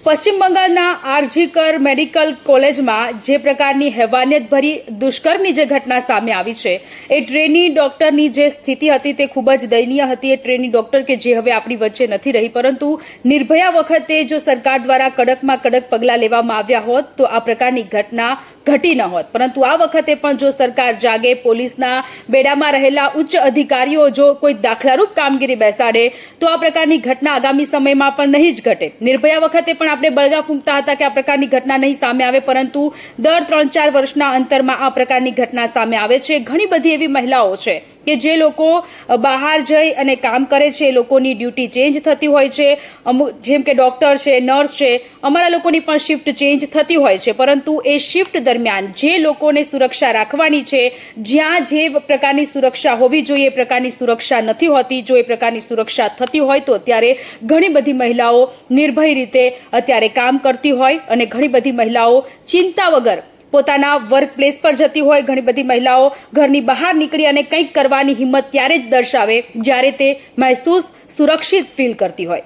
પશ્ચિમ બંગાળના આરજીકર મેડિકલ કોલેજમાં જે પ્રકારની હેવાનિયતભરી દુષ્કર્મની જે ઘટના સામે આવી છે, એ ટ્રેની ડોક્ટરની જે સ્થિતિ હતી તે ખૂબ જ દયનીય હતી. એ ટ્રેની ડોક્ટર કે જે હવે આપણી વચ્ચે નથી રહી, પરંતુ નિર્ભયા વખતે જો સરકાર દ્વારા કડકમાં કડક પગલાં લેવામાં આવ્યા હોત તો આ પ્રકારની ઘટના ઘટી ન હોત. પરંતુ આ વખતે પણ જો સરકાર જાગે, પોલીસના બેડામાં રહેલા ઉચ્ચ અધિકારીઓ જો કોઈ દાખલારૂપ કામગીરી બેસાડે તો આ પ્રકારની ઘટના આગામી સમયમાં પણ નહીં જ ઘટે. નિર્ભયા વખતે પણ આપણે બળગા ફૂંકતા હતા કે આ પ્રકારની ઘટના નહીં સામે આવે, પરંતુ દર 3-4 વર્ષના અંતરમાં આ પ્રકારની ઘટના સામે આવે છે. ઘણી બધી એવી મહિલાઓ છે કે જે લોકો બહાર જઈ અને કામ કરે છે, એ લોકોની ડ્યુટી ચેન્જ થતી હોય છે. જેમ કે ડોક્ટર છે, નર્સ છે, અમારા લોકોની પણ શિફ્ટ ચેન્જ થતી હોય છે. પરંતુ એ શિફ્ટ દરમિયાન જે લોકોને સુરક્ષા રાખવાની છે, જ્યાં જે પ્રકારની સુરક્ષા હોવી જોઈએ એ પ્રકારની સુરક્ષા નથી હોતી. જો એ પ્રકારની સુરક્ષા થતી હોય તો અત્યારે ઘણી બધી મહિલાઓ નિર્ભય રીતે અત્યારે કામ કરતી હોય અને ઘણી બધી મહિલાઓ ચિંતા વગર પોતાના વર્ક પ્લેસ પર જતી હોય. ઘણી બધી મહિલાઓ ઘરની બહાર નીકળી અને કંઈક કરવાની હિંમત ત્યારે જ દર્શાવે જ્યારે તે મહેસૂસ સુરક્ષિત ફીલ કરતી હોય.